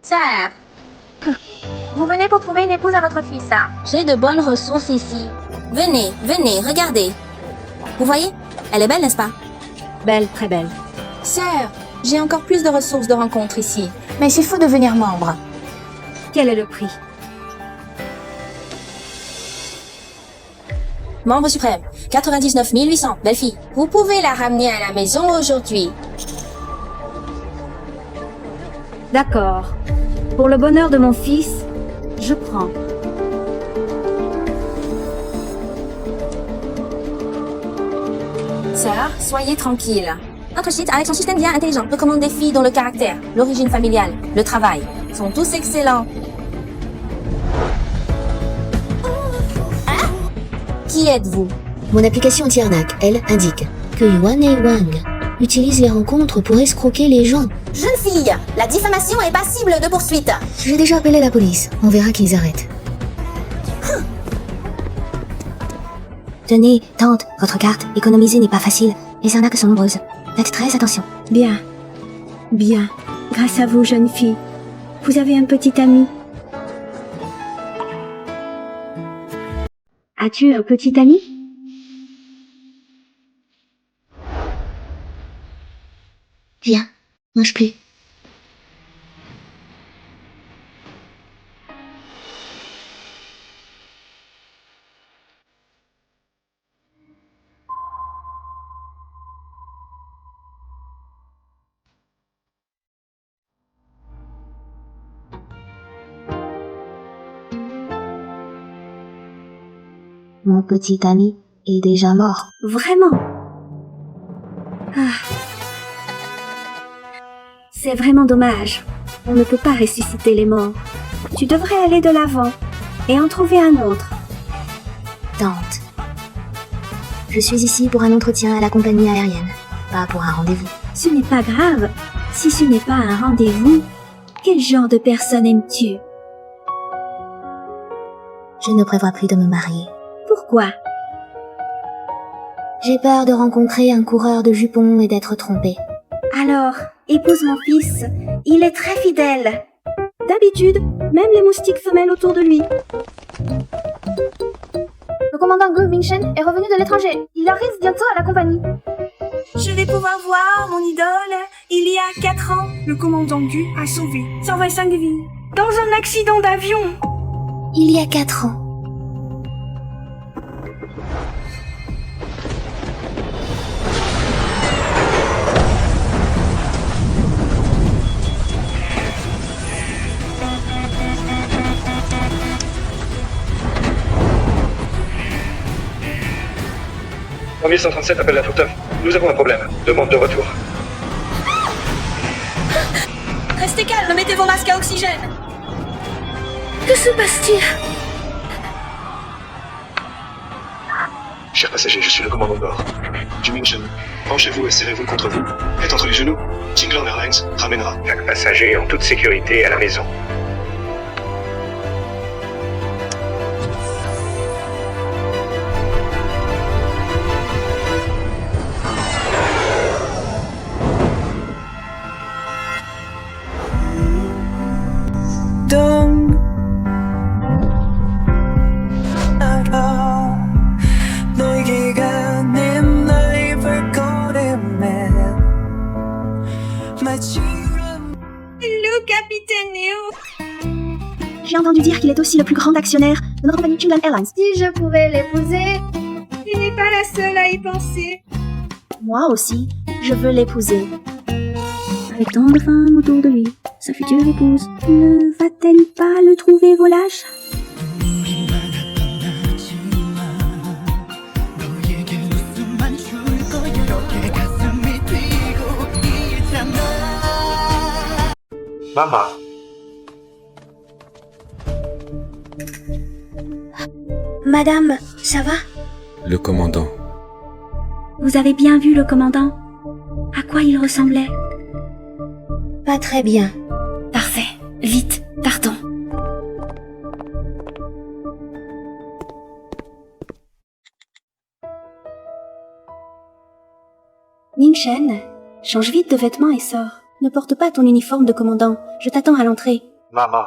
Sœur, vous venez pour trouver une épouse à votre fils. J'ai de bonnes ressources ici. Venez, venez, regardez. Vous voyez? Elle est belle, n'est-ce pas? Belle, très belle. Sœur, j'ai encore plus de ressources de rencontres ici. Mais il faut devenir membre. Quel est le prix? Membre suprême, 99 800, belle fille. Vous pouvez la ramener à la maison aujourd'hui. D'accord. Pour le bonheur de mon fils, je prends. Sœur, soyez tranquille. Notre site, avec son système bien intelligent, recommande des filles dont le caractère, l'origine familiale, le travail sont tous excellents. Qui êtes-vous? Mon application anti-arnaque, elle, indique que Yuan et Wang utilisent les rencontres pour escroquer les gens. Jeune fille, la diffamation est passible de poursuite. J'ai déjà appelé la police, on verra qu'ils arrêtent. Tenez, tante, votre carte, économiser n'est pas facile. Les arnaques sont nombreuses. Faites très attention. Bien. Bien. Grâce à vous, jeune fille. Vous avez un petit ami. As-tu un petit ami? Viens, mange plus. Mon petit ami est déjà mort. Vraiment? Ah. C'est vraiment dommage. On ne peut pas ressusciter les morts. Tu devrais aller de l'avant et en trouver un autre. Tante. Je suis ici pour un entretien à la compagnie aérienne, pas pour un rendez-vous. Ce n'est pas grave. Si ce n'est pas un rendez-vous, quel genre de personne aimes-tu? Je ne prévois plus de me marier. Pourquoi? J'ai peur de rencontrer un coureur de jupons et d'être trompée. Alors, épouse mon fils. Il est très fidèle. D'habitude, même les moustiques femelles autour de lui. Le commandant Gu Mingchen est revenu de l'étranger. Il arrive bientôt à la compagnie. Je vais pouvoir voir mon idole. Il y a 4 ans, le commandant Gu a sauvé 125 vies dans un accident d'avion. Il y a 4 ans. En 1137 appelle la Tourteuf. Nous avons un problème. Demande de retour. Restez calme, mettez vos masques à oxygène. Que se passe-t-il? Chers passagers, je suis le commandant de bord. Du Mingchen. Penchez-vous et serrez-vous contre vous. Tête entre les genoux. Tingland Airlines ramènera chaque passager en toute sécurité à la maison. Le capitaine Neo. J'ai entendu dire qu'il est aussi le plus grand actionnaire de notre compagnie Tingland Airlines. Si je pouvais l'épouser, Il n'est pas la seule à y penser. Moi aussi, je veux l'épouser. Avec tant de femmes autour de lui, sa future épouse ne va-t-elle pas le trouver volage? Maman. Madame, ça va? Le commandant. Vous avez bien vu le commandant? À quoi il ressemblait? Pas très bien. Parfait. Vite, partons. Mingchen, change vite de vêtements et sors. Ne porte pas ton uniforme de commandant. Je t'attends à l'entrée. Maman,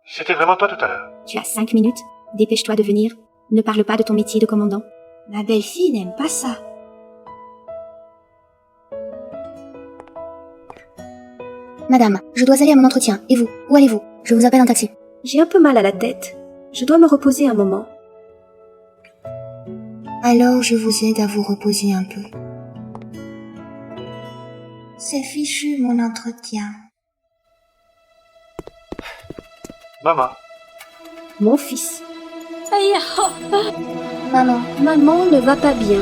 c'était vraiment toi tout à l'heure. Tu as 5 minutes. Dépêche-toi de venir. Ne parle pas de ton métier de commandant. La belle-fille n'aime pas ça. Madame, je dois aller à mon entretien. Et vous? Où allez-vous? Je vous appelle un taxi. J'ai un peu mal à la tête. Je dois me reposer un moment. Alors je vous aide à vous reposer un peu. C'est fichu mon entretien. Maman, Mon fils. Maman, Maman ne va pas bien.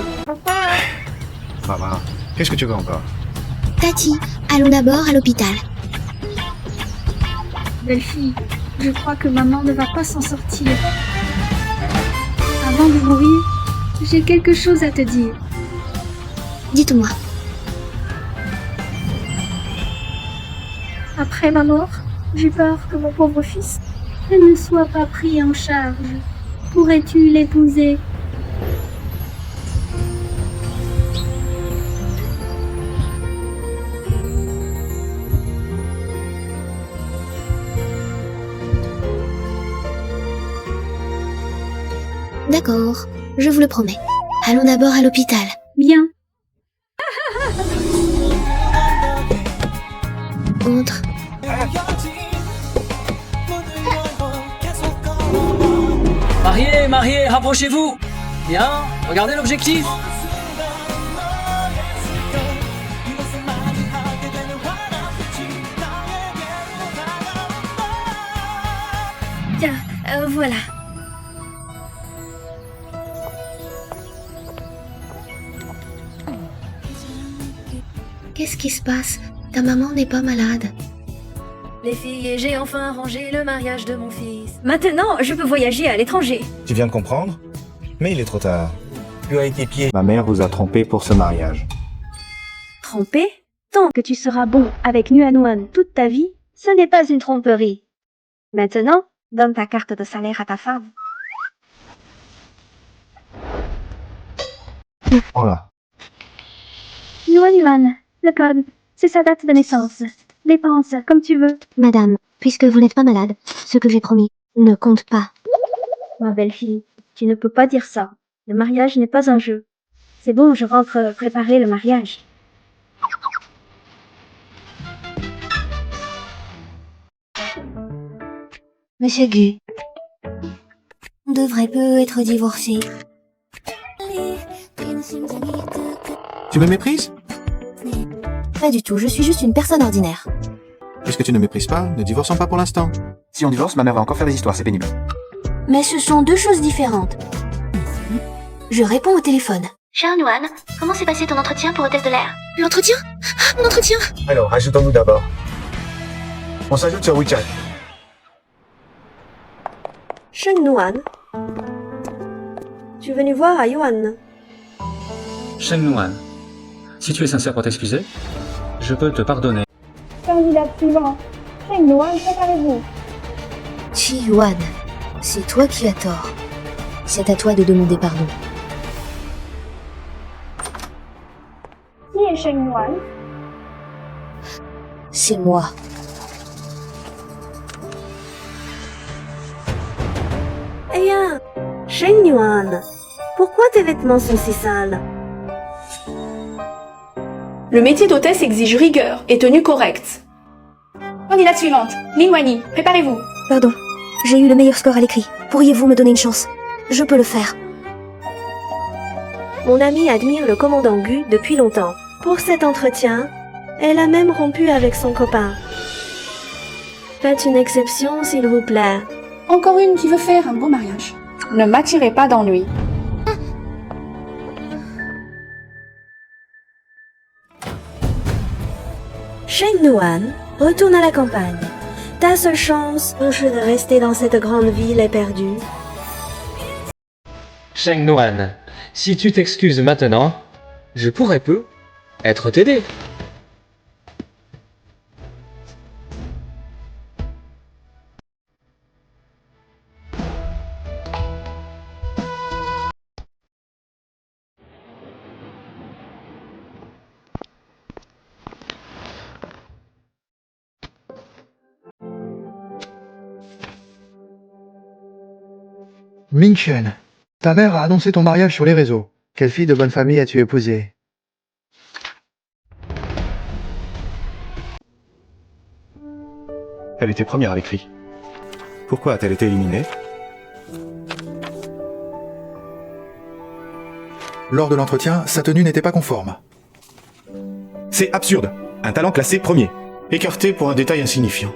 Maman, qu'est-ce que tu veux encore? Tati, allons d'abord à l'hôpital. Belle-fille, je crois que maman ne va pas s'en sortir. Avant de mourir, j'ai quelque chose à te dire. Dites-moi. Après ma mort, j'ai peur que mon pauvre fils ne soit pas pris en charge. Pourrais-tu l'épouser? D'accord, je vous le promets. Allons d'abord à l'hôpital. Bien. Entre. Mariez, mariez, rapprochez-vous. Bien, regardez l'objectif. Tiens, voilà. Qu'est-ce qui se passe? Ta maman n'est pas malade. Les filles, j'ai enfin arrangé le mariage de mon fils. Maintenant, je peux voyager à l'étranger. Tu viens de comprendre? Mais il est trop tard. Tu as été piégé. Ma mère vous a trompé pour ce mariage. Trompé? Tant que tu seras bon avec Nuanuan toute ta vie, ce n'est pas une tromperie. Maintenant, donne ta carte de salaire à ta femme. Oh là. Nuanuan, le code, c'est sa date de naissance. Dépense comme tu veux. Madame, puisque vous n'êtes pas malade, ce que j'ai promis ne compte pas. Ma belle-fille, tu ne peux pas dire ça. Le mariage n'est pas un jeu. C'est bon, je rentre préparer le mariage. Monsieur Gu, on devrait peu être divorcés. Tu me méprises? Pas du tout, je suis juste une personne ordinaire. Puisque tu ne méprises pas, ne divorçons pas pour l'instant. Si on divorce, ma mère va encore faire des histoires, c'est pénible. Mais ce sont deux choses différentes. Je réponds au téléphone. Cher Nuan, comment s'est passé ton entretien pour Hôtel de l'Air? L'entretien? Ah, mon entretien! Alors, ajoutons-nous d'abord. On s'ajoute sur WeChat. Sheng Nuan. Tu es venu voir à Yuan. Sheng Nuan, si tu es sincère pour t'excuser, je peux te pardonner. Candidat suivant. Sheng Nuan, préparez-vous. Chi Yuan, c'est toi qui as tort. C'est à toi de demander pardon. Qui est Sheng Nuan? C'est moi. Eh bien, Sheng Yuan, pourquoi tes vêtements sont si sales? Le métier d'hôtesse exige rigueur et tenue correcte. Candidate suivante, Lin Wani, préparez-vous. Pardon, j'ai eu le meilleur score à l'écrit. Pourriez-vous me donner une chance? Je peux le faire. Mon amie admire le commandant Gu depuis longtemps. Pour cet entretien, elle a même rompu avec son copain. Faites une exception, s'il vous plaît. Encore une qui veut faire un beau mariage. Ne m'attirez pas d'ennui. Sheng Nuan, retourne à la campagne. Ta seule chance, de rester dans cette grande ville est perdue. Sheng Nuan, si tu t'excuses maintenant, je pourrais peu être t'aider. Mingchen, ta mère a annoncé ton mariage sur les réseaux. Quelle fille de bonne famille as-tu épousée? Elle était première à l'écrit. Pourquoi a-t-elle été éliminée? Lors de l'entretien, sa tenue n'était pas conforme. C'est absurde. Un talent classé premier. Écarté pour un détail insignifiant.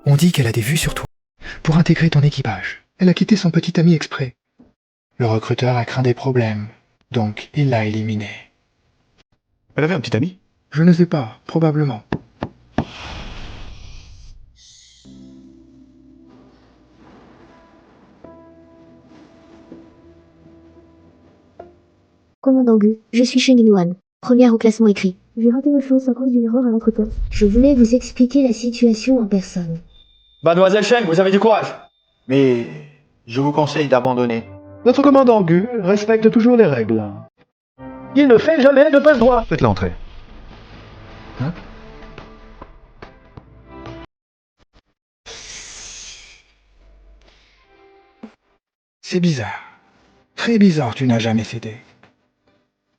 On dit qu'elle a des vues sur toi. Pour intégrer ton équipage, elle a quitté son petit ami exprès. Le recruteur a craint des problèmes, donc il l'a éliminée. Elle avait un petit ami? Je ne sais pas, probablement. Commandant Gu, je suis Sheng Yuan, première au classement écrit. J'ai raté ma chance à cause d'une erreur à l'entretien. Je voulais vous expliquer la situation en personne. Mademoiselle Sheng, vous avez du courage. Mais je vous conseille d'abandonner. Notre commandant Gu respecte toujours les règles. Il ne fait jamais de passe droit. Faites l'entrée. Hein? C'est bizarre. Très bizarre, tu n'as jamais cédé.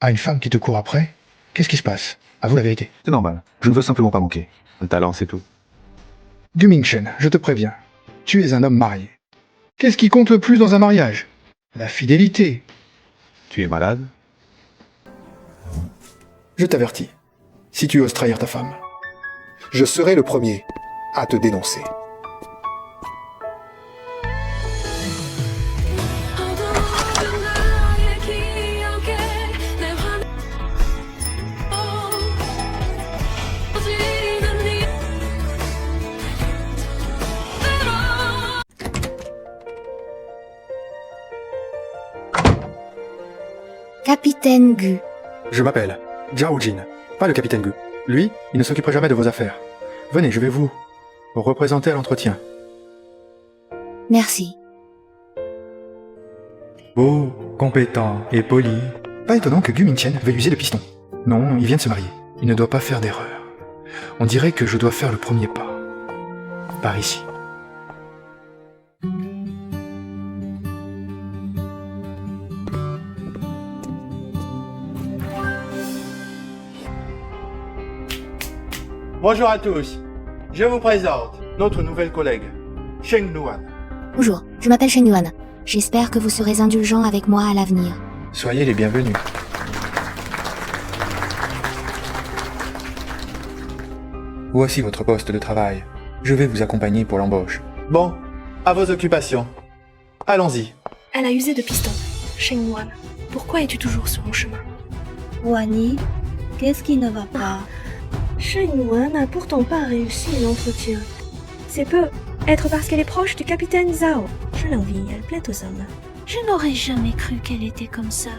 À une femme qui te court après, qu'est-ce qui se passe? Avoue la vérité. C'est normal. Je ne veux simplement pas manquer. Le talent, c'est tout. Du Mingchen, je te préviens. Tu es un homme marié. Qu'est-ce qui compte le plus dans un mariage? La fidélité. Tu es malade? Je t'avertis. Si tu oses trahir ta femme, je serai le premier à te dénoncer. Capitaine Gu. Je m'appelle Zhao Jin, pas le capitaine Gu. Lui, il ne s'occupera jamais de vos affaires. Venez, je vais vous représenter à l'entretien. Merci. Beau, compétent et poli. Pas étonnant que Gu Mingchen veuille user le piston. Non, il vient de se marier. Il ne doit pas faire d'erreur. On dirait que je dois faire le premier pas. Par ici. Bonjour à tous. Je vous présente notre nouvelle collègue, Sheng Yuan. Bonjour, je m'appelle Sheng Yuan. J'espère que vous serez indulgent avec moi à l'avenir. Soyez les bienvenus. Voici votre poste de travail. Je vais vous accompagner pour l'embauche. Bon, à vos occupations. Allons-y. Elle a usé de piston. Sheng Yuan, pourquoi es-tu toujours sur mon chemin? Wani, qu'est-ce qui ne va pas? Sheng Yuan n'a pourtant pas réussi l'entretien. C'est peu. Être parce qu'elle est proche du capitaine Zhao. Je l'envie, elle plaît aux hommes. Je n'aurais jamais cru qu'elle était comme ça.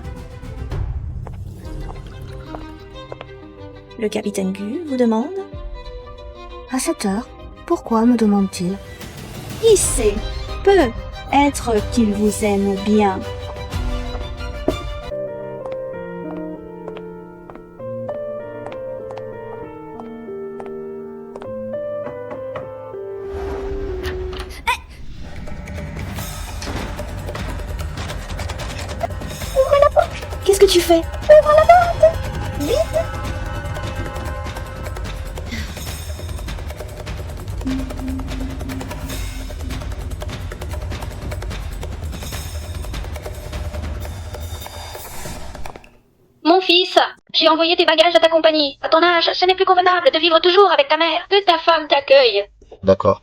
Le capitaine Gu vous demande? À cette heure, pourquoi me demande-t-il? Qui sait? Peut-être qu'il vous aime bien. Qu'est-ce que tu fais? Ouvre la porte! Vite! Mon fils, j'ai envoyé tes bagages à ta compagnie. À ton âge, ce n'est plus convenable de vivre toujours avec ta mère. Que ta femme t'accueille. D'accord.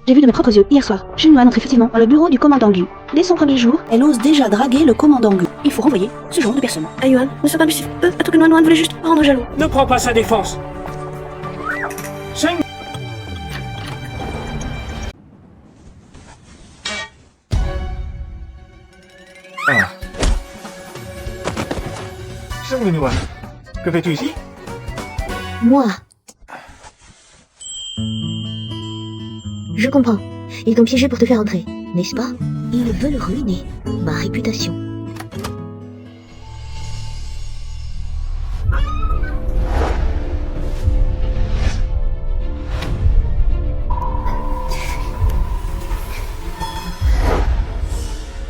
J'ai vu de mes propres yeux hier soir. Sheng Nuan entre effectivement dans le bureau du commandant Gu. Dès son premier jour, Elle ose déjà draguer le commandant Gu. Il faut renvoyer ce genre de personne. Ah Yuan, ne sois pas abusif. À tout que Nuan voulait juste rendre jaloux. Ne prends pas sa défense. Sheng. Ah. Sheng Nuan, que fais-tu ici? Moi. Je comprends. Ils t'ont piégé pour te faire entrer, n'est-ce pas? Ils veulent ruiner ma réputation.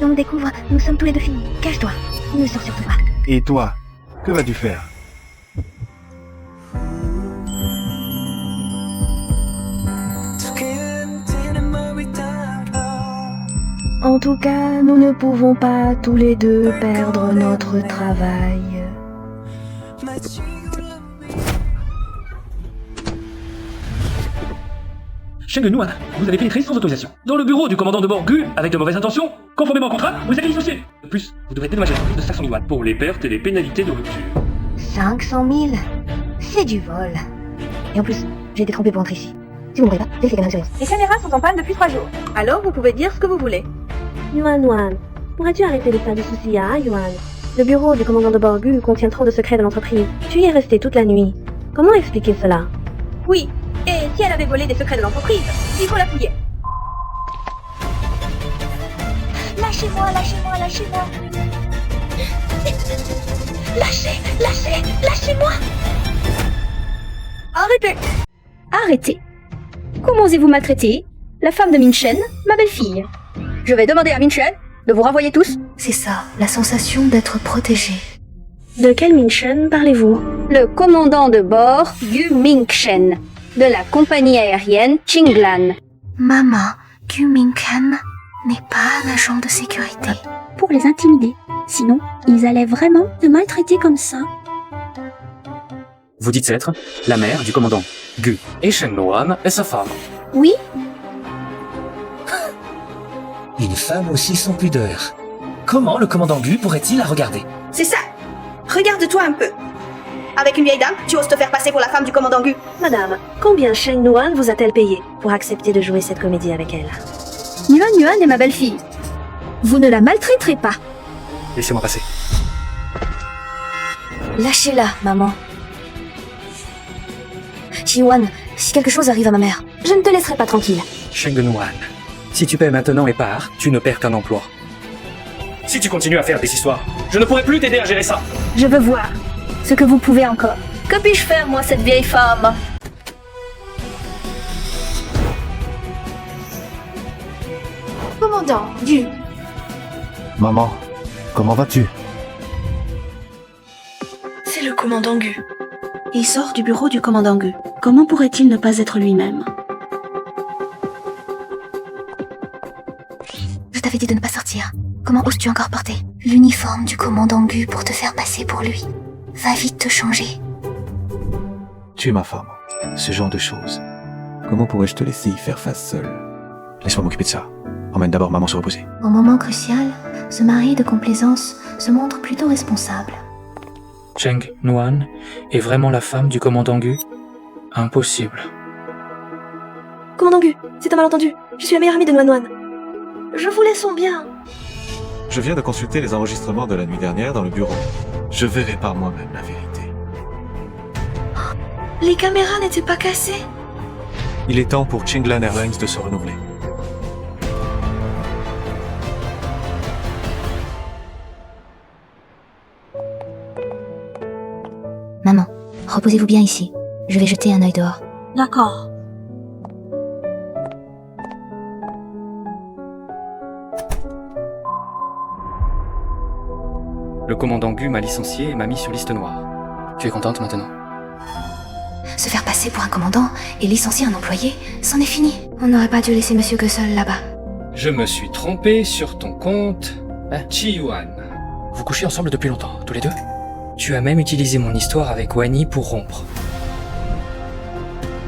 On découvre, nous sommes tous les deux filles. Cache-toi. Ne sors surtout pas. Et toi, que vas-tu faire? En tout cas, nous ne pouvons pas tous les deux perdre notre travail. Sheng Nuan, vous avez pénétré sans autorisation dans le bureau du commandant de bord Gu avec de mauvaises intentions. Conformément au contrat, vous êtes dissocié. De plus, vous devrez dédommager l'entreprise de 500 000 yuan pour les pertes et les pénalités de rupture. 500 000? C'est du vol. Et en plus, j'ai été trompée pour entrer ici. Si vous ne voulez pas, laissez les gamins sérieuses. les caméras sont en panne depuis 3 jours. Alors vous pouvez dire ce que vous voulez. Yuan, pourrais-tu arrêter de faire du souci à Yuan? Le bureau du commandant de bord Gu contient trop de secrets de l'entreprise. Tu y es resté toute la nuit. Comment expliquer cela? Oui, et si elle avait volé des secrets de l'entreprise, il faut la fouiller. Lâchez-moi, lâchez-moi, lâchez-moi. Lâchez-moi. Arrêtez. Arrêtez. Comment osez-vous maltraiter la femme de Min Shen, ma belle-fille? Je vais demander à Min Shen de vous renvoyer tous. C'est ça, la sensation d'être protégé. De quel Min Shen parlez-vous? Le commandant de bord, Gu Mingshen, de la compagnie aérienne Qinglan. Maman, Gu Minghan n'est pas un agent de sécurité. Pour les intimider. Sinon, ils allaient vraiment te maltraiter comme ça. Vous dites être la mère du commandant Gu et Sheng Nuan est sa femme. Oui, Une femme aussi sans pudeur. Comment le commandant Gu pourrait-il la regarder? C'est ça. Regarde-toi un peu. Avec une vieille dame, tu oses te faire passer pour la femme du commandant Gu. Madame, combien Sheng Nuan vous a-t-elle payé pour accepter de jouer cette comédie avec elle? Yuan est ma belle-fille. Vous ne la maltraiterez pas. Laissez-moi passer. Lâchez-la, maman. Yuan, si quelque chose arrive à ma mère, je ne te laisserai pas tranquille. Sheng Nuan, si tu paies maintenant les parts, tu ne perds qu'un emploi. Si tu continues à faire des histoires, je ne pourrai plus t'aider à gérer ça. Je veux voir ce que vous pouvez encore. Que puis-je faire, moi, cette vieille femme? Commandant, Gu. Maman, comment vas-tu? C'est le commandant Gu. Il sort du bureau du commandant Gu. Comment pourrait-il ne pas être lui-même? je t'avais dit de ne pas sortir. Comment oses-tu encore porter l'uniforme du commandant Gu pour te faire passer pour lui? Va vite te changer. Tu es ma femme. Ce genre de choses. Comment pourrais-je te laisser y faire face seul? Laisse-moi m'occuper de ça. Emmène d'abord maman se reposer. Au moment crucial, ce mari de complaisance se montre plutôt responsable. Sheng Nuan est vraiment la femme du commandant Gu? Impossible. Commandant Gu, c'est un malentendu. Je suis la meilleure amie de Nuan. Je voulais son bien. Je viens de consulter les enregistrements de la nuit dernière dans le bureau. Je verrai par moi-même la vérité. Les caméras n'étaient pas cassées. Il est temps pour Qinglan Airlines de se renouveler. Maman, reposez-vous bien ici. Je vais jeter un œil dehors. D'accord. Le commandant Gu m'a licencié et m'a mis sur liste noire. Tu es contente maintenant? Se faire passer pour un commandant et licencier un employé, c'en est fini. On n'aurait pas dû laisser Monsieur Gue seul là-bas. Je me suis trompé sur ton compte, Chi Yuan. Vous couchez ensemble depuis longtemps, tous les deux? Tu as même utilisé mon histoire avec Wani pour rompre.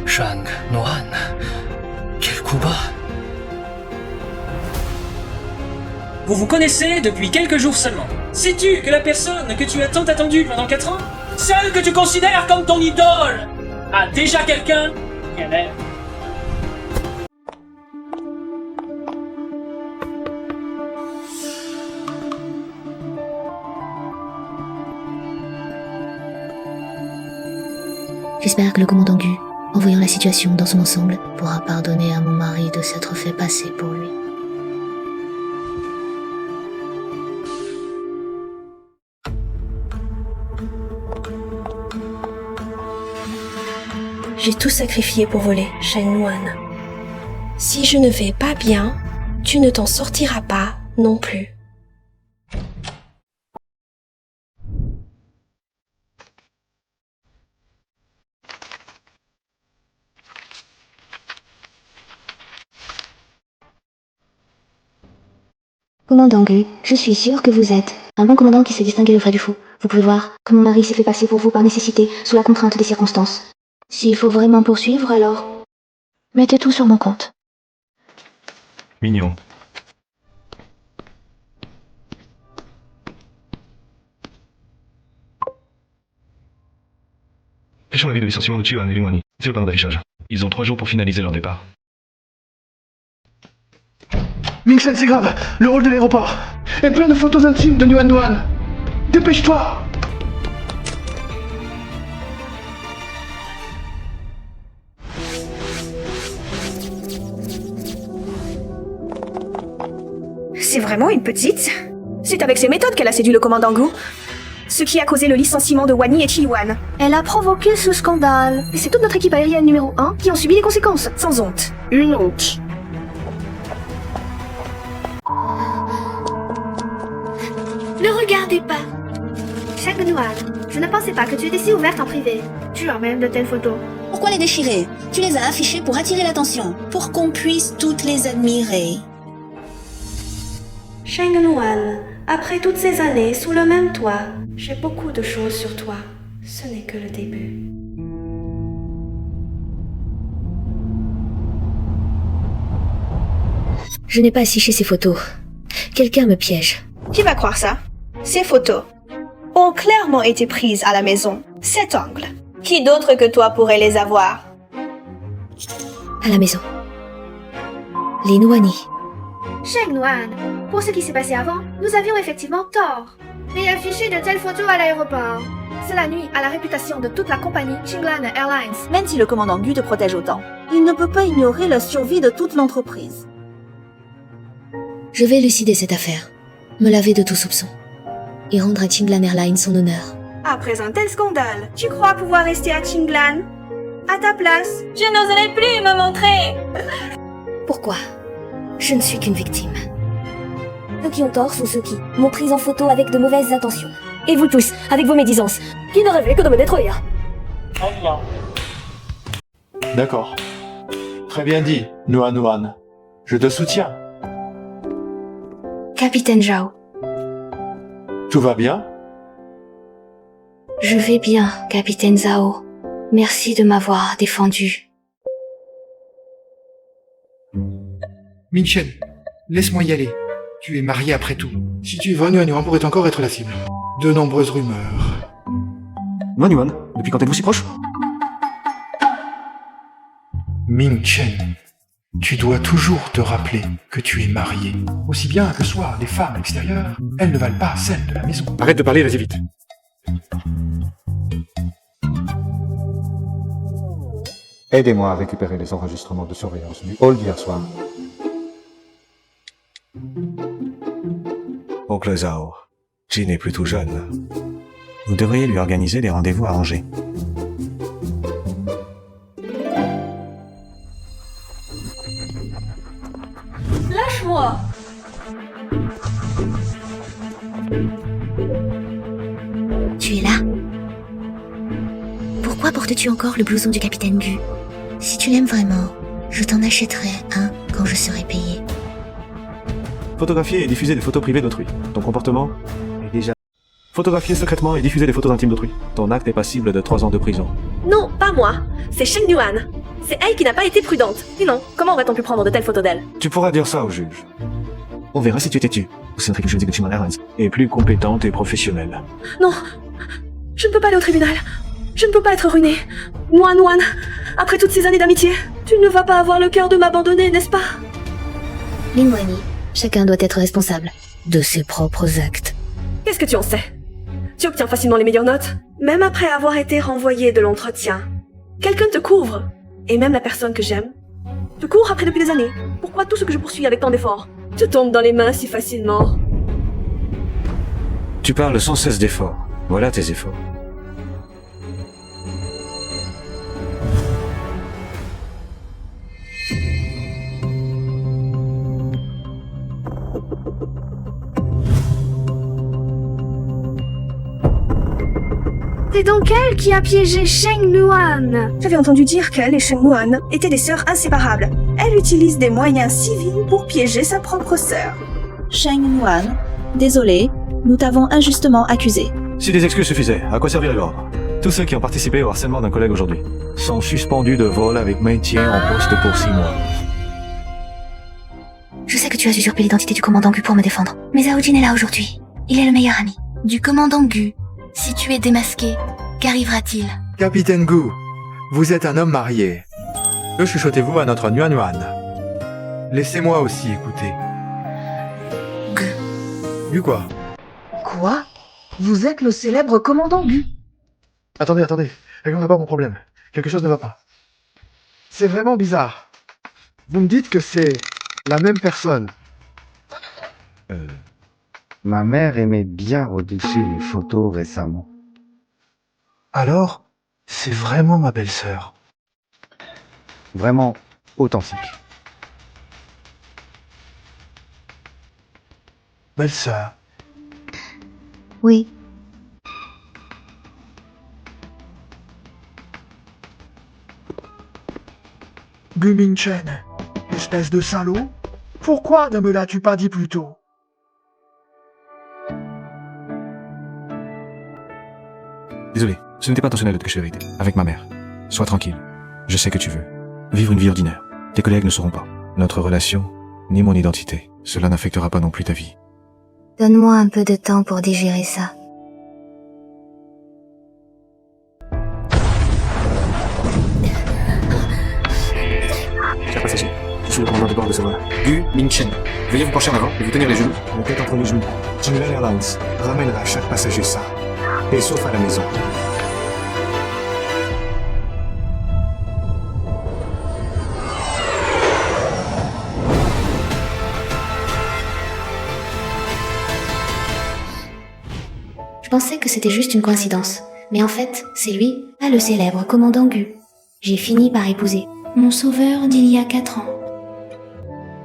Sheng Nuan, quel coup bas! Vous vous connaissez depuis quelques jours seulement. Sais-tu que la personne que tu as tant attendue pendant 4 ans, celle que tu considères comme ton idole, a déjà quelqu'un qu'elle aime? J'espère que le commandant Gu, en voyant la situation dans son ensemble, pourra pardonner à mon mari de s'être fait passer pour lui. J'ai tout sacrifié pour voler, Sheng Nuan. Si je ne vais pas bien, tu ne t'en sortiras pas non plus. Commandant Gu, je suis sûre que vous êtes un bon commandant qui sait distinguer le vrai du faux. Vous pouvez voir que mon mari s'est fait passer pour vous par nécessité, sous la contrainte des circonstances. S'il faut vraiment poursuivre, alors mettez tout sur mon compte. Mignon. Pêchons l'avis de licenciement de Chuan et Lingwani. C'est le plan d'affichage. Ils ont 3 jours pour finaliser leur départ. Ming-Chen, c'est grave. Le rôle de l'aéroport. Et plein de photos intimes de Nuan. Dépêche-toi. C'est vraiment une petite. C'est avec ses méthodes qu'elle a séduit le commandant Gu. Ce qui a causé le licenciement de Wani et Chi-Yuan. Elle a provoqué ce scandale. Et c'est toute notre équipe aérienne numéro 1 qui en subit les conséquences. Sans honte. Une honte. Ne regardez pas. Sheng Nuan, je ne pensais pas que tu étais si ouverte en privé. Tu emmènes de telles photos. Pourquoi les déchirer? Tu les as affichées pour attirer l'attention, pour qu'on puisse toutes les admirer. Sheng Nuan, après toutes ces années sous le même toit, j'ai beaucoup de choses sur toi. Ce n'est que le début. Je n'ai pas affiché ces photos. Quelqu'un me piège. Qui va croire ça? Ces photos ont clairement été prises à la maison. Cet angle. Qui d'autre que toi pourrait les avoir? À la maison. Les Nuani. Sheng Nuan, pour ce qui s'est passé avant, nous avions effectivement tort. Mais afficher de telles photos à l'aéroport, cela nuit à la réputation de toute la compagnie Qinglan Airlines. Même si le commandant Gu te protège autant, il ne peut pas ignorer la survie de toute l'entreprise. Je vais élucider cette affaire, me laver de tout soupçon, et rendre à Qinglan Airlines son honneur. Après un tel scandale, tu crois pouvoir rester à Qinglan? À ta place, je n'oserais plus me montrer. Pourquoi? Je ne suis qu'une victime. Ceux qui ont tort sont ceux qui m'ont prise en photo avec de mauvaises intentions. Et vous tous, avec vos médisances, qui ne rêvez que de me détruire. D'accord. Très bien dit, Nuan. Je te soutiens. Capitaine Zhao. Tout va bien? Je vais bien, Capitaine Zhao. Merci de m'avoir défendu. Ming-Chen, laisse-moi y aller. Tu es marié après tout. Si tu vas, Nuan pourrait encore être la cible. De nombreuses rumeurs. Nuan, depuis quand êtes-vous si proche? Ming-Chen, tu dois toujours te rappeler que tu es marié. Aussi bien que soient les femmes extérieures, elles ne valent pas celles de la maison. Arrête de parler, vas-y vite. Aidez-moi à récupérer les enregistrements de surveillance du hall d'hier soir. Oncle Zhao, Jin est plutôt jeune. Vous devriez lui organiser des rendez-vous arrangés. Lâche-moi! Tu es là? Pourquoi portes-tu encore le blouson du capitaine Gu? Si tu l'aimes vraiment, je t'en achèterai un quand je serai payé. Photographier et diffuser des photos privées d'autrui. Ton comportement est déjà... Photographier secrètement et diffuser des photos intimes d'autrui. Ton acte est passible de 3 ans de prison. Non, pas moi. C'est Sheng Nuan. C'est elle qui n'a pas été prudente. Sinon, comment aurait-on pu prendre de telles photos d'elle? Tu pourras dire ça au juge. On verra si tu t'es tu. C'est vrai que je dis que Chinglan Airlines est plus compétente et professionnelle. Non, je ne peux pas aller au tribunal. Je ne peux pas être ruinée. Noan, après toutes ces années d'amitié, tu ne vas pas avoir le cœur de m'abandonner, n'est-ce pas? Lingwani, chacun doit être responsable de ses propres actes. Qu'est-ce que tu en sais? Tu obtiens facilement les meilleures notes, même après avoir été renvoyé de l'entretien. Quelqu'un te couvre, et même la personne que j'aime te court après depuis des années. Pourquoi tout ce que je poursuis avec tant d'efforts te tombe dans les mains si facilement? Tu parles sans cesse d'efforts. Voilà tes efforts. C'est donc elle qui a piégé Sheng Nuan. J'avais entendu dire qu'elle et Sheng Nuan étaient des sœurs inséparables. Elle utilise des moyens civils pour piéger sa propre sœur. Sheng Nuan, désolé, nous t'avons injustement accusé. Si des excuses suffisaient, à quoi servirait l'ordre? Tous ceux qui ont participé au harcèlement d'un collègue aujourd'hui sont suspendus de vol avec maintien en poste pour 6 mois. Je sais que tu as usurpé l'identité du commandant Gu pour me défendre. Mais Zhao Jin est là aujourd'hui. Il est le meilleur ami du commandant Gu. Si tu es démasqué, qu'arrivera-t-il? Capitaine Gu, vous êtes un homme marié. Que chuchotez-vous à notre Nuan Nuan? Laissez-moi aussi écouter. Gu quoi? Quoi? Vous êtes le célèbre commandant Gu? Attendez, réglons d'abord mon problème. Quelque chose ne va pas. C'est vraiment bizarre. Vous me dites que c'est la même personne. Ma mère aimait bien redessiner les photos récemment. Alors, c'est vraiment ma belle-sœur. Vraiment authentique. Belle-sœur. Oui. Gu Mingchen, espèce de salaud, pourquoi ne me l'as-tu pas dit plus tôt? Désolé, ce n'était pas intentionnel de te cacher la vérité. Avec ma mère. Sois tranquille. Je sais que tu veux. Vivre une vie ordinaire. Tes collègues ne sauront pas. Notre relation, ni mon identité. Cela n'affectera pas non plus ta vie. Donne-moi un peu de temps pour digérer ça. Chers passagers, je suis le commandant de bord de ce vol. Gu Mingchen. Veuillez vous pencher en avant et vous tenir les genoux. La tête entre les genoux. Chinglan Airlines ramènera chaque passager sain. Et sauf à la maison. Je pensais que c'était juste une coïncidence. Mais en fait, c'est lui, pas le célèbre commandant Gu. J'ai fini par épouser mon sauveur d'il y a 4 ans.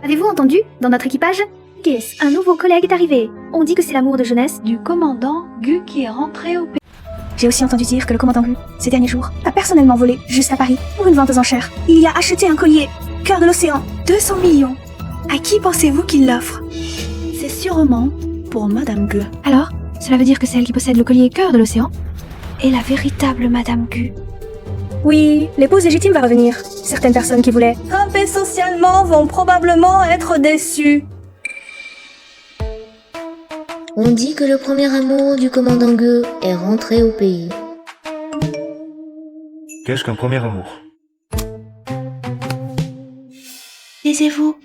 Avez-vous entendu? Dans notre équipage, Kiss, un nouveau collègue est arrivé. On dit que c'est l'amour de jeunesse du commandant Gu qui est rentré au pays. J'ai aussi entendu dire que le commandant Gu, ces derniers jours, a personnellement volé, juste à Paris, pour une vente aux enchères. Il y a acheté un collier, cœur de l'océan, 200 millions. À qui pensez-vous qu'il l'offre? C'est sûrement pour Madame Gu. Alors, cela veut dire que c'est elle qui possède le collier cœur de l'océan? Et la véritable Madame Gu. Oui, l'épouse légitime va revenir. Certaines personnes qui voulaient grimper socialement vont probablement être déçues. On dit que le premier amour du commandant Gu est rentré au pays. Qu'est-ce qu'un premier amour? Taisez-vous,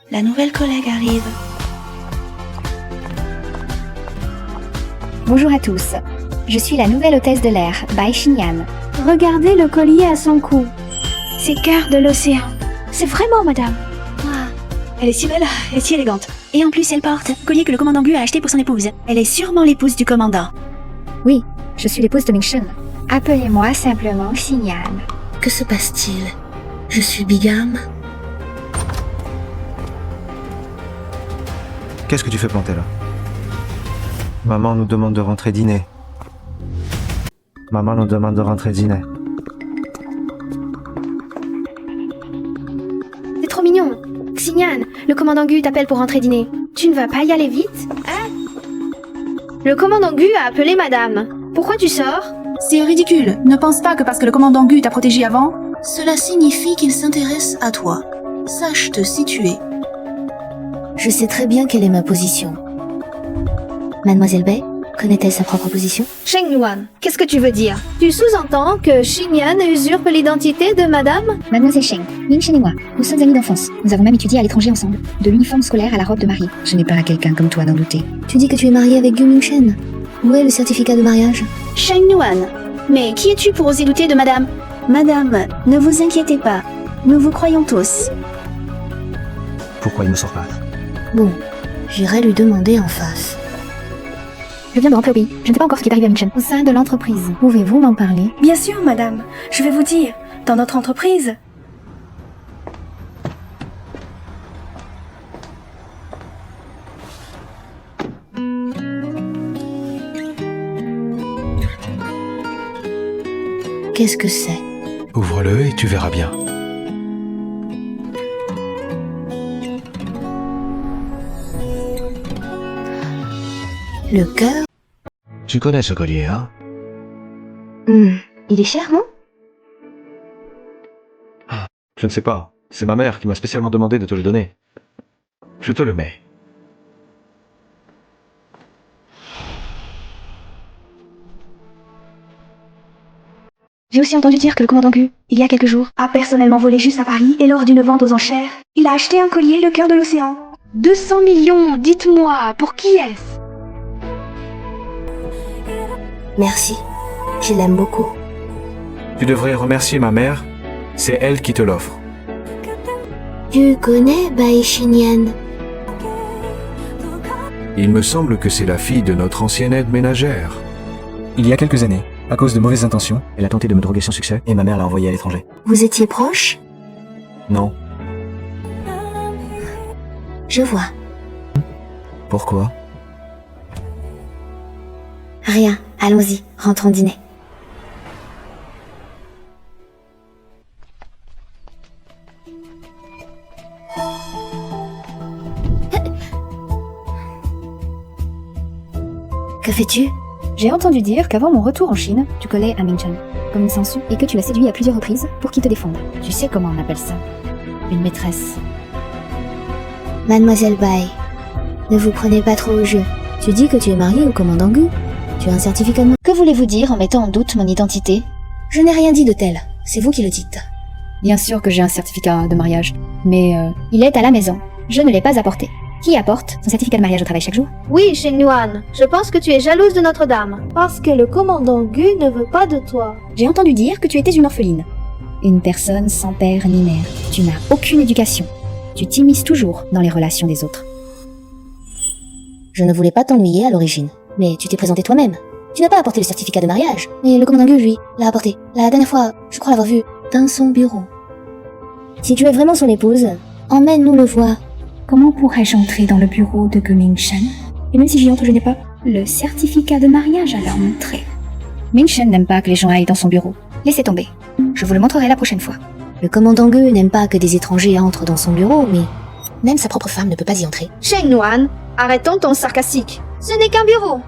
la nouvelle collègue arrive. Bonjour à tous, je suis la nouvelle hôtesse de l'air, Bai Xinyan. Regardez le collier à son cou. C'est cœur de l'océan. C'est vraiment madame. Ah, elle est si belle et si élégante. Et en plus, elle porte le collier que le commandant Gu a acheté pour son épouse. Elle est sûrement l'épouse du commandant. Oui, je suis l'épouse de Mingchen. Appelez-moi simplement Xinyan. Que se passe-t-il? Je suis bigame? Qu'est-ce que tu fais planter là? Maman nous demande de rentrer dîner. Maman nous demande de rentrer dîner. C'est trop mignon. Xinyan, le commandant Gu t'appelle pour rentrer dîner. Tu ne vas pas y aller vite? Hein? Le commandant Gu a appelé madame. Pourquoi tu sors? C'est ridicule. Ne pense pas que parce que le commandant Gu t'a protégé avant, cela signifie qu'il s'intéresse à toi. Sache te situer. Je sais très bien quelle est ma position. Mademoiselle Bay connaît-elle sa propre position? Sheng Yuan, qu'est-ce que tu veux dire? Tu sous-entends que Xingyan usurpe l'identité de madame? Mademoiselle Sheng, Ming Chen et moi, nous sommes amis d'enfance. Nous avons même étudié à l'étranger ensemble, de l'uniforme scolaire à la robe de mariée. Je n'ai pas à quelqu'un comme toi d'en douter. Tu dis que tu es mariée avec Gu Mingchen. Où est le certificat de mariage? Sheng Yuan, mais qui es-tu pour oser douter de madame? Madame, ne vous inquiétez pas. Nous vous croyons tous. Pourquoi il ne sort pas? Bon, j'irai lui demander en face. Je viens de rentrer au pays. Je ne sais pas encore ce qui est arrivé à Ming Chen au sein de l'entreprise. Pouvez-vous m'en parler? Bien sûr, madame. Je vais vous dire. Dans notre entreprise... Qu'est-ce que c'est? Ouvre-le et tu verras bien. Le cœur? Tu connais ce collier, hein? Il est cher, non? Je ne sais pas. C'est ma mère qui m'a spécialement demandé de te le donner. Je te le mets. J'ai aussi entendu dire que le commandant Gu, il y a quelques jours, a personnellement volé juste à Paris et lors d'une vente aux enchères, il a acheté un collier le cœur de l'océan. 200 millions, dites-moi, pour qui est-ce? Merci. Je l'aime beaucoup. Tu devrais remercier ma mère. C'est elle qui te l'offre. Tu connais Bai Xingyan? Il me semble que c'est la fille de notre ancienne aide ménagère. Il y a quelques années, à cause de mauvaises intentions, elle a tenté de me droguer sans succès et ma mère l'a envoyée à l'étranger. Vous étiez proches? Non. Je vois. Pourquoi? Rien. Allons-y, rentrons dîner. Que fais-tu? J'ai entendu dire qu'avant mon retour en Chine, tu collais à Ming Chen, comme une sangsue, et que tu l'as séduit à plusieurs reprises pour qu'il te défende. Tu sais comment on appelle ça? Une maîtresse. Mademoiselle Bai, ne vous prenez pas trop au jeu. Tu dis que tu es mariée au commandant Gu. Tu as un certificat de... Que voulez-vous dire en mettant en doute mon identité? Je n'ai rien dit de tel. C'est vous qui le dites. Bien sûr que j'ai un certificat de mariage, mais il est à la maison. Je ne l'ai pas apporté. Qui apporte son certificat de mariage au travail chaque jour? Oui, Sheng Yuan, je pense que tu es jalouse de Notre-Dame. Parce que le commandant Gu ne veut pas de toi. J'ai entendu dire que tu étais une orpheline. Une personne sans père ni mère. Tu n'as aucune éducation. Tu t'immisces toujours dans les relations des autres. Je ne voulais pas t'ennuyer à l'origine, mais tu t'es présenté toi-même. Tu n'as pas apporté le certificat de mariage, mais le commandant Gu, lui, l'a apporté. La dernière fois, je crois l'avoir vu dans son bureau. Si tu es vraiment son épouse, emmène-nous le voir. Comment pourrais-je entrer dans le bureau de Gu Mingchen? Et même si j'y entre, je n'ai pas le certificat de mariage à leur montrer. Ming Chen n'aime pas que les gens aillent dans son bureau. Laissez tomber. Je vous le montrerai la prochaine fois. Le commandant Gu n'aime pas que des étrangers entrent dans son bureau, mais même sa propre femme ne peut pas y entrer. Sheng Yuan, arrêtons ton sarcastique. Ce n'est qu'un bureau.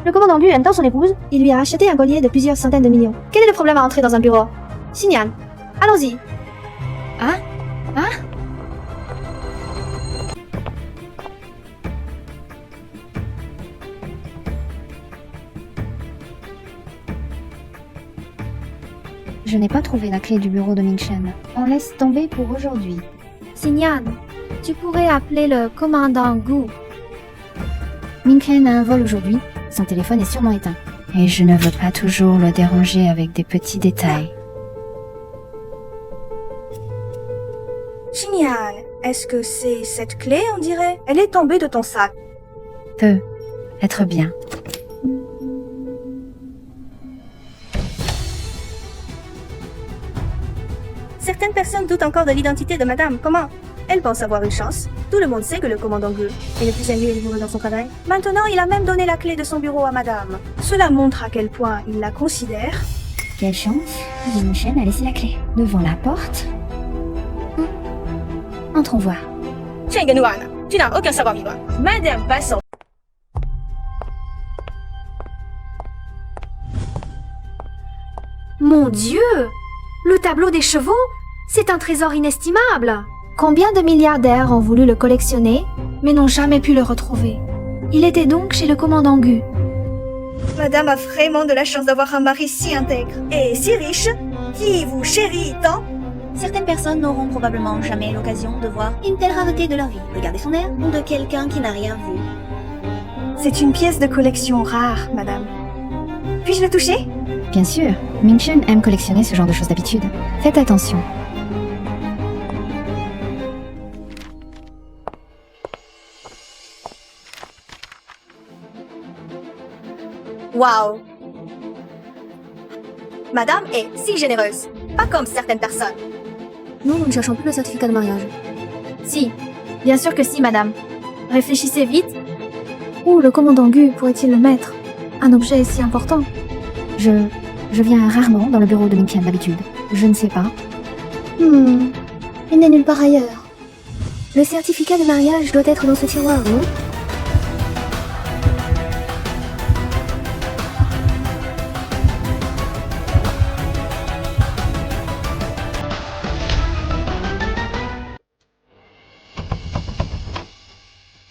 Le commandant Gu aime tant son épouse, il lui a acheté un collier de plusieurs centaines de millions. Quel est le problème à entrer dans un bureau? Xingyan, allons-y. Ah? Je n'ai pas trouvé la clé du bureau de Ming Chen. On laisse tomber pour aujourd'hui. Xingyan, tu pourrais appeler le commandant Gu. Ming Chen a un vol aujourd'hui. Son téléphone est sûrement éteint. Et je ne veux pas toujours le déranger avec des petits détails. Xingyan, est-ce que c'est cette clé, on dirait? Elle est tombée de ton sac. Peut être bien. Certaines personnes doutent encore de l'identité de madame. Comment? Elle pense avoir une chance. Tout le monde sait que le commandant Gu est le plus sérieux et rigoureux dans son travail. Maintenant, il a même donné la clé de son bureau à madame. Cela montre à quel point il la considère. Quelle chance, Ming Chen a laissé la clé devant la porte. Entrons voir. Sheng Yuan, tu n'as aucun savoir-vivre. Madame passe. Mon Dieu! Le tableau des chevaux? C'est un trésor inestimable! Combien de milliardaires ont voulu le collectionner, mais n'ont jamais pu le retrouver? Il était donc chez le commandant Gu. Madame a vraiment de la chance d'avoir un mari si intègre et si riche, qui vous chérit tant. Certaines personnes n'auront probablement jamais l'occasion de voir une telle rareté de leur vie. Regardez son air, ou de quelqu'un qui n'a rien vu. C'est une pièce de collection rare, madame. Puis-je le toucher? Bien sûr, Ming-Chen aime collectionner ce genre de choses d'habitude. Faites attention. Waouh! Madame est si généreuse, pas comme certaines personnes. Nous ne cherchons plus le certificat de mariage. Si, bien sûr que si, madame. Réfléchissez vite. Où le commandant Gu pourrait-il le mettre? Un objet si important. Je viens rarement dans le bureau de Ming-Chen d'habitude. Je ne sais pas. Il n'est nulle part ailleurs. Le certificat de mariage doit être dans ce tiroir, non?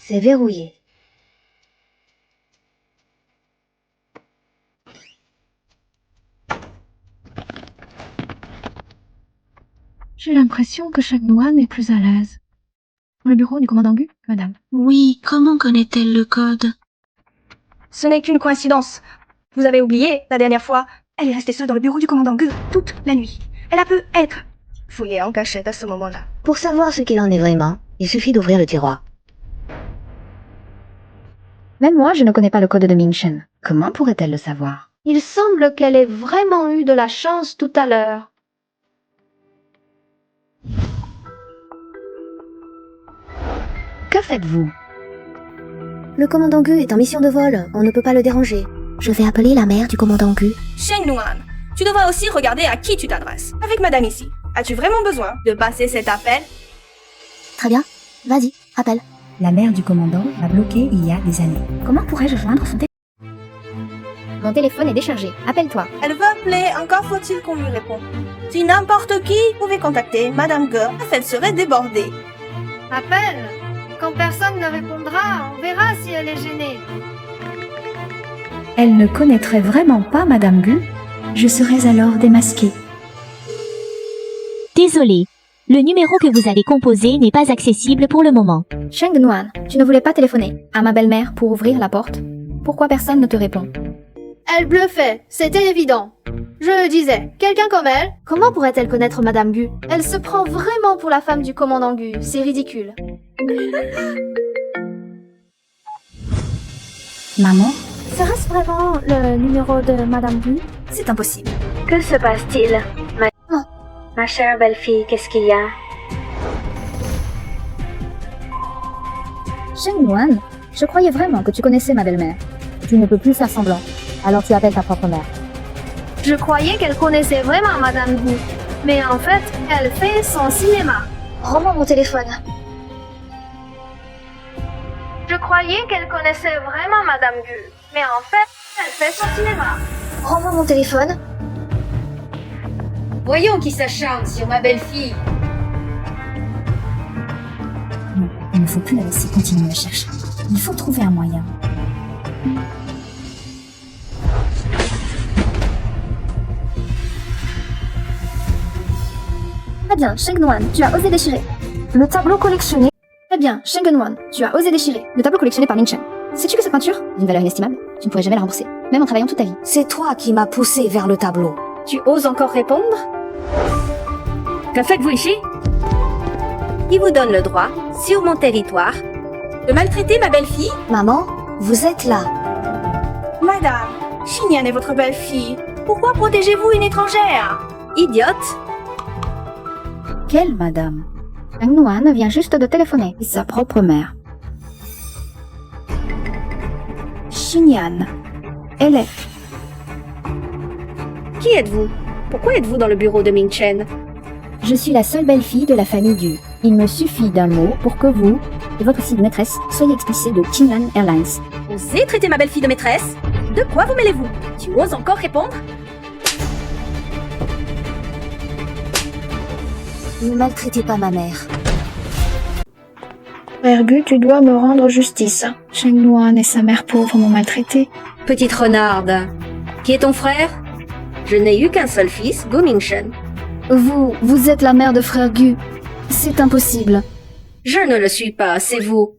C'est verrouillé. J'ai l'impression que Sheng Nuan est plus à l'aise. Le bureau du commandant Gu, madame. Oui, comment connaît-elle le code? Ce n'est qu'une coïncidence. Vous avez oublié, la dernière fois, elle est restée seule dans le bureau du commandant Gu toute la nuit. Elle a pu être fouillée en cachette à ce moment-là. Pour savoir ce qu'il en est vraiment, il suffit d'ouvrir le tiroir. Même moi, je ne connais pas le code de Ming-Chen. Comment pourrait-elle le savoir? Il semble qu'elle ait vraiment eu de la chance tout à l'heure. Que faites-vous? Le commandant Gu est en mission de vol, on ne peut pas le déranger. Je vais appeler la mère du commandant Gu. Sheng Nuan, tu devras aussi regarder à qui tu t'adresses. Avec madame ici, as-tu vraiment besoin de passer cet appel? Très bien, vas-y, appelle. La mère du commandant m'a bloqué il y a des années. Comment pourrais-je joindre son téléphone? Mon téléphone est déchargé. Appelle-toi. Elle veut appeler, encore faut-il qu'on lui réponde. Si n'importe qui pouvait contacter madame Gu, elle serait débordée. Appelle. Quand personne ne répondra, on verra si elle est gênée. Elle ne connaîtrait vraiment pas madame Gu. Je serais alors démasquée. Désolé. Le numéro que vous allez composer n'est pas accessible pour le moment. Sheng Nuan, tu ne voulais pas téléphoner à ma belle-mère pour ouvrir la porte? Pourquoi personne ne te répond? Elle bluffait, c'était évident. Je disais, quelqu'un comme elle, comment pourrait-elle connaître Madame Gu? Elle se prend vraiment pour la femme du commandant Gu, c'est ridicule. Maman? Serait-ce vraiment le numéro de Madame Gu? C'est impossible. Que se passe-t-il, ma chère belle-fille, qu'est-ce qu'il y a? Sheng Nuan, je croyais vraiment que tu connaissais ma belle-mère. Tu ne peux plus faire semblant. Alors tu appelles ta propre mère. Je croyais qu'elle connaissait vraiment Madame Gu, mais en fait, elle fait son cinéma. Rends-moi mon téléphone. Je croyais qu'elle connaissait vraiment Madame Gu, mais en fait, elle fait son cinéma. Rends-moi mon téléphone. Voyons qui s'acharne sur ma belle-fille. Non, il ne faut plus la laisser continuer à chercher. Il faut trouver un moyen. Très bien, Sheng Nuan, tu as osé déchirer le tableau collectionné. Très bien, Sheng Nuan, tu as osé déchirer le tableau collectionné par Ming-Chen. Sais-tu que cette peinture, d'une valeur inestimable, tu ne pourrais jamais la rembourser, même en travaillant toute ta vie. C'est toi qui m'as poussé vers le tableau. Tu oses encore répondre? Que faites-vous ici? Qui vous donne le droit, sur mon territoire, de maltraiter ma belle-fille? Maman, vous êtes là. Madame, Xinyan est votre belle-fille. Pourquoi protégez-vous une étrangère? Idiote! Quelle madame? Sheng Nuan vient juste de téléphoner. Sa propre mère. Xinyan. Elle est... Qui êtes-vous? Pourquoi êtes-vous dans le bureau de Ming-Chen? Je suis la seule belle-fille de la famille Gu. Il me suffit d'un mot pour que vous et votre fille de maîtresse soyez expulsés de Qinglan Airlines. Vous osez traiter ma belle-fille de maîtresse? De quoi vous mêlez-vous? Tu oses encore répondre? Ne maltraitez pas ma mère. Frère Gu, tu dois me rendre justice. Cheng Luan et sa mère pauvre m'ont maltraité. Petite renarde. Qui est ton frère? Je n'ai eu qu'un seul fils, Gu Mingchen. Vous êtes la mère de Frère Gu. C'est impossible. Je ne le suis pas, c'est vous.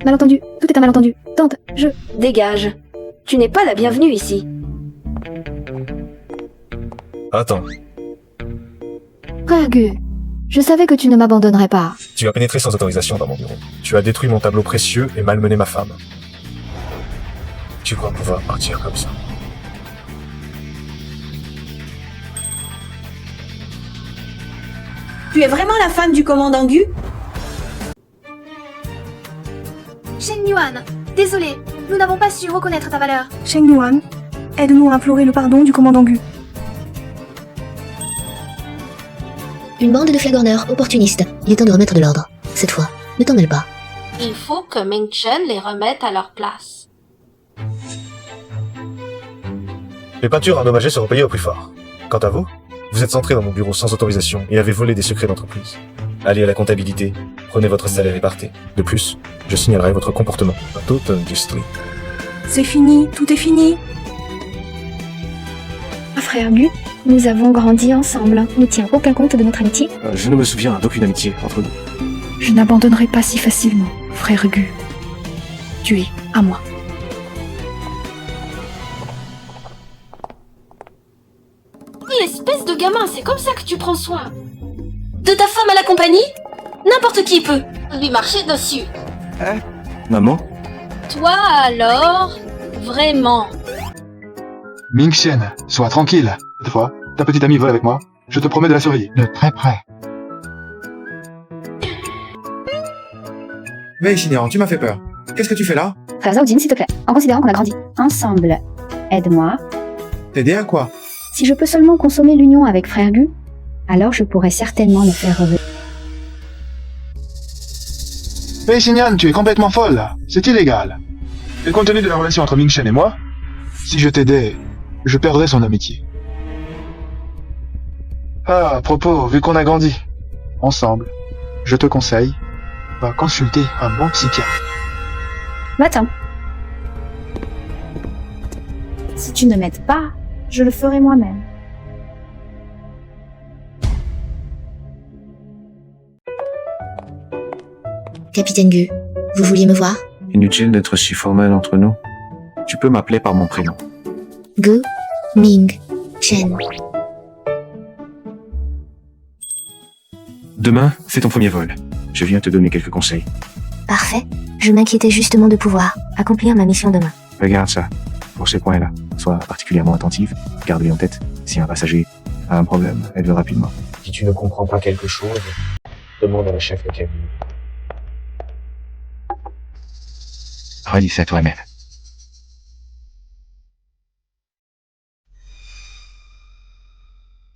Malentendu, tout est un malentendu. Tante, je... Dégage. Tu n'es pas la bienvenue ici. Attends, Frère Gu, je savais que tu ne m'abandonnerais pas. tu as pénétré sans autorisation dans mon bureau. Tu as détruit mon tableau précieux et malmené ma femme. Tu crois pouvoir partir comme ça? Tu es vraiment la femme du commandant Gu? Cheng Yuan, désolé, nous n'avons pas su reconnaître ta valeur. Cheng Luan, aide-nous à implorer le pardon du commandant Gu. Une bande de flagorneurs opportunistes. Il est temps de remettre de l'ordre. Cette fois, ne t'en mêle pas. Il faut que Ming Chen les remette à leur place. Les peintures endommagées seront payées au plus fort. Quant à vous, vous êtes entré dans mon bureau sans autorisation et avez volé des secrets d'entreprise. Allez à la comptabilité, prenez votre salaire et partez. De plus, je signalerai votre comportement à toute industrie. C'est fini, tout est fini. Frère Gu, nous avons grandi ensemble. Ne tiens aucun compte de notre amitié. Je ne me souviens d'aucune amitié entre nous. Je n'abandonnerai pas si facilement, frère Gu. Tu es à moi. Espèce de gamin, c'est comme ça que tu prends soin de ta femme à la compagnie? N'importe qui peut lui marcher dessus. Maman? Toi alors? Vraiment? Mingchen, sois tranquille. Cette fois, ta petite amie vole avec moi. Je te promets de la surveiller. De très près. Wei Xinian, tu m'as fait peur. Qu'est-ce que tu fais là? Frère Zhao Jin, s'il te plaît, en considérant qu'on a grandi ensemble, aide-moi. T'aider à quoi? Si je peux seulement consommer l'union avec Frère Gu, alors je pourrais certainement le faire revenir. Wei Xinian, tu es complètement folle là. C'est illégal. Et compte tenu de la relation entre Mingchen et moi, si je t'aidais, je perdrais son amitié. Ah, à propos, vu qu'on a grandi ensemble, je te conseille, va consulter un bon psychiatre. Va-t'en. Si tu ne m'aides pas, je le ferai moi-même. Capitaine Gu, vous vouliez me voir? Inutile d'être si formel entre nous. Tu peux m'appeler par mon prénom. Gu Ming Chen. Demain, c'est ton premier vol. Je viens te donner quelques conseils. Parfait. Je m'inquiétais justement de pouvoir accomplir ma mission demain. Regarde ça. Pour ces points-là, sois particulièrement attentive. Garde-les en tête. Si un passager a un problème, aide-le rapidement. Si tu ne comprends pas quelque chose, demande à la chef de cabine. Relis ça toi-même.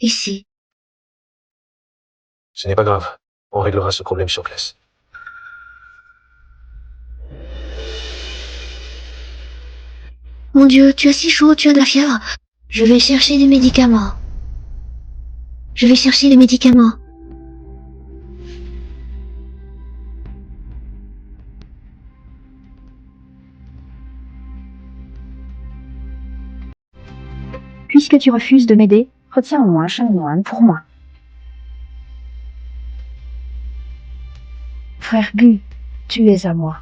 Ici. Ce n'est pas grave. On réglera ce problème sur place. Mon Dieu, tu as si chaud, tu as de la fièvre. Je vais chercher des médicaments. Je vais chercher les médicaments. Puisque tu refuses de m'aider, retiens au moins Cheng Luan pour moi. Frère Gu, tu es à moi.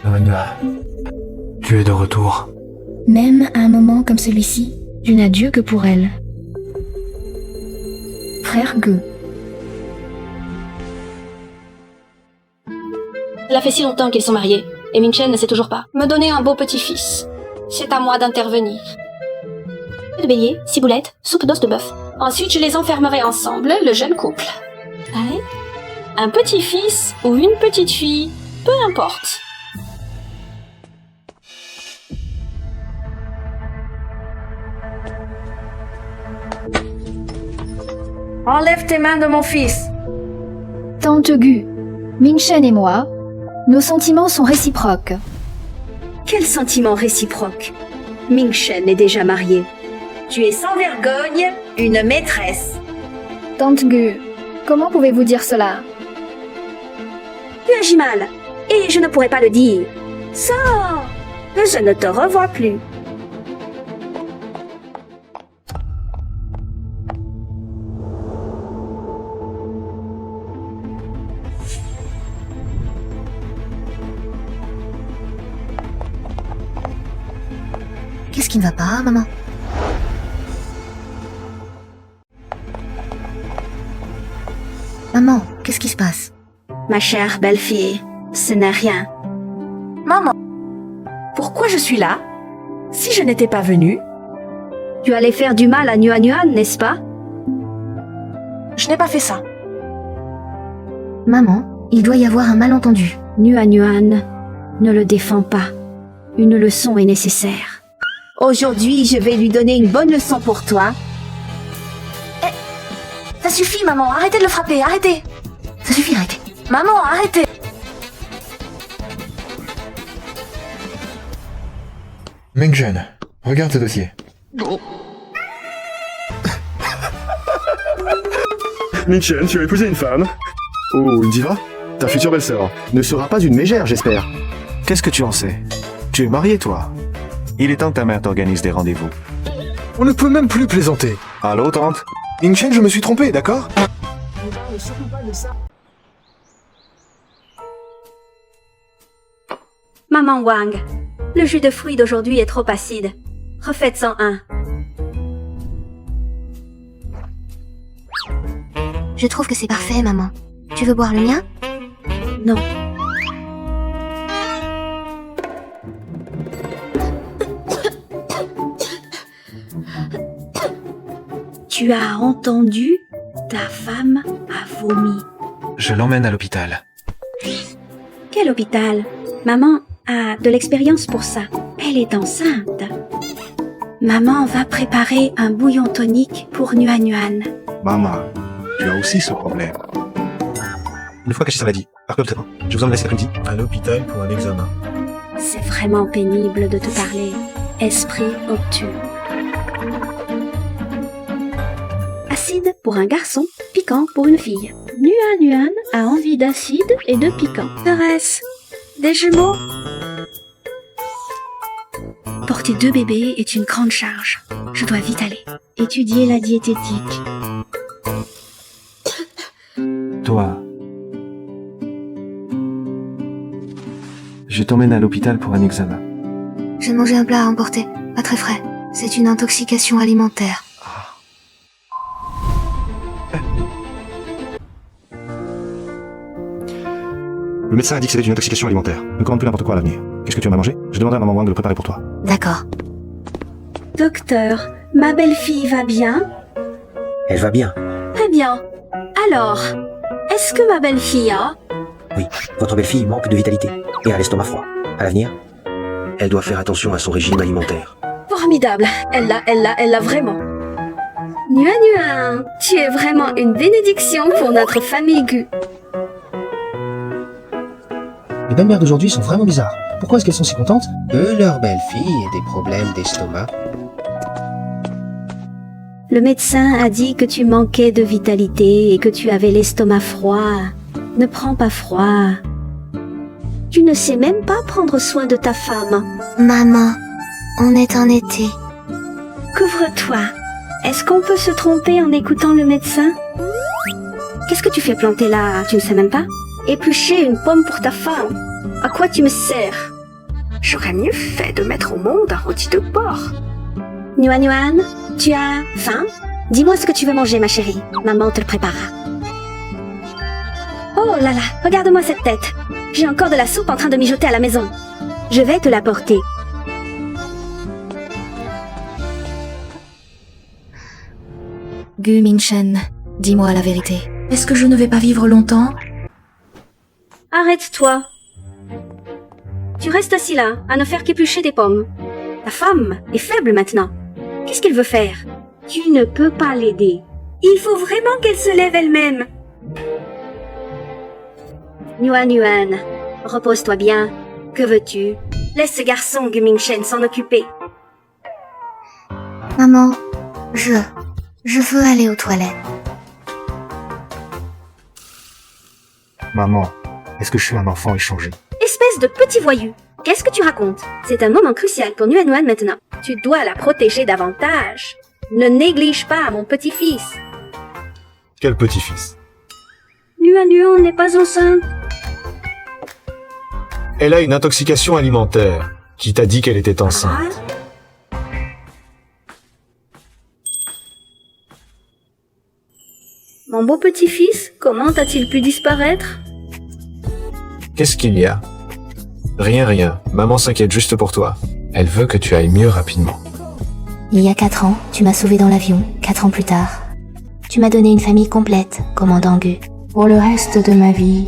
Anna, tu es de retour. Même à un moment comme celui-ci, je n'ai Dieu que pour elle. Frère Gu. Cela fait si longtemps qu'ils sont mariés, et Ming Chen ne sait toujours pas. Me donner un beau petit-fils. C'est à moi d'intervenir. De bélier, ciboulette, soupe d'os de bœuf. Ensuite, je les enfermerai ensemble, le jeune couple. Allez. Un petit-fils ou une petite fille, peu importe. Enlève tes mains de mon fils. Tante Gu, Ming Chen et moi, Nos sentiments sont réciproques. Quel sentiment réciproque? Ming-Shen est déjà mariée. Tu es sans vergogne, une maîtresse. Tante Gu, comment pouvez-vous dire cela? Tu agis mal, et je ne pourrais pas le dire. Sors! Je ne te revois plus. Qu'est-ce qui ne va pas, maman? Maman, qu'est-ce qui se passe? Ma chère belle-fille, ce n'est rien. Maman, pourquoi je suis là? Si je n'étais pas venue, Tu allais faire du mal à Nuan Nuan, n'est-ce pas? je n'ai pas fait ça. Maman, il doit y avoir un malentendu. Nuan Nuan, ne le défends pas. Une leçon est nécessaire. Aujourd'hui, je vais lui donner une bonne leçon pour toi. Ça suffit, maman, arrêtez de le frapper, arrêtez. Ça suffit, arrêtez. Maman, arrêtez. Ming-Shen, regarde ce dossier. Ming-Shen, tu as épousé une femme. Oh, une diva? Ta future belle-sœur ne sera pas une mégère, j'espère. Qu'est-ce que tu en sais? Tu es marié, toi. Il est temps que ta mère t'organise des rendez-vous. On ne peut même plus plaisanter. Allô, tante? Ming-Shen, je me suis trompé, d'accord? Maman Wang, le jus de fruits d'aujourd'hui est trop acide. Refaites-en un. Je trouve que c'est parfait, maman. Tu veux boire le mien? Non. Tu as entendu? Ta femme a vomi. Je l'emmène à l'hôpital. Quel hôpital? Maman a de l'expérience pour ça. Elle est enceinte. Maman va préparer un bouillon tonique pour Nuan Nuan. Maman, tu as aussi ce problème. Une fois caché ça l'a dit, par contre, je vous emmène cet après-midi à l'hôpital pour un examen. C'est vraiment pénible de te parler. Esprit obtus. Acide pour un garçon, piquant pour une fille. Nuan Nuan a envie d'acide et de piquant. Serait-ce des jumeaux? Porter 2 bébés est une grande charge. Je dois vite aller. Étudier la diététique. Toi. Je t'emmène à l'hôpital pour un examen. J'ai mangé un plat à emporter, pas très frais. C'est une intoxication alimentaire. Le médecin a dit que c'était une intoxication alimentaire. Ne commande plus n'importe quoi à l'avenir. Qu'est-ce que tu aimes à manger? Je demanderai à maman Wang de le préparer pour toi. D'accord. Docteur, ma belle-fille va bien? Elle va bien. Très bien. Alors, est-ce que ma belle-fille a... Oui, votre belle-fille manque de vitalité et a l'estomac froid. À l'avenir, elle doit faire attention à son régime alimentaire. Formidable. Elle l'a vraiment. Nuan Nuan, tu es vraiment une bénédiction pour notre famille Gu. Les belles-mères d'aujourd'hui sont vraiment bizarres. Pourquoi est-ce qu'elles sont si contentes? Leur belle-fille ait des problèmes d'estomac. Le médecin a dit que tu manquais de vitalité et que tu avais l'estomac froid. Ne prends pas froid. Tu ne sais même pas prendre soin de ta femme. Maman, on est en été. Couvre-toi. Est-ce qu'on peut se tromper en écoutant le médecin? Qu'est-ce que tu fais planter là? Tu ne sais même pas? Éplucher une pomme pour ta femme. À quoi tu me sers? J'aurais mieux fait de mettre au monde un rôti de porc. Nuan Nuan, tu as faim? Dis-moi ce que tu veux manger, ma chérie. Maman te le préparera. Oh là là, regarde-moi cette tête. J'ai encore de la soupe en train de mijoter à la maison. Je vais te l'apporter. Gu Ming-Shen, dis-moi la vérité. Est-ce que je ne vais pas vivre longtemps? Arrête-toi. Tu restes assis là, à ne faire qu'éplucher des pommes. Ta femme est faible maintenant. Qu'est-ce qu'elle veut faire? Tu ne peux pas l'aider. Il faut vraiment qu'elle se lève elle-même. Nuan Nuan, Repose-toi bien. Que veux-tu? Laisse ce garçon Gu Mingchen s'en occuper. Maman, je veux aller aux toilettes. Maman, est-ce que je suis un enfant échangé? Espèce de petit voyou. Qu'est-ce que tu racontes? C'est un moment crucial pour Nuan Nuan maintenant. Tu dois la protéger davantage. Ne néglige pas mon petit-fils. Quel petit-fils? Nuan Nuan n'est pas enceinte. Elle a une intoxication alimentaire. Qui t'a dit qu'elle était enceinte? Mon beau petit-fils, comment a-t-il pu disparaître? Qu'est-ce qu'il y a? Rien. Maman s'inquiète juste pour toi. Elle veut que tu ailles mieux rapidement. Il y a 4 ans, tu m'as sauvé dans l'avion. 4 ans plus tard, tu m'as donné une famille complète, commandant Gu. Pour le reste de ma vie,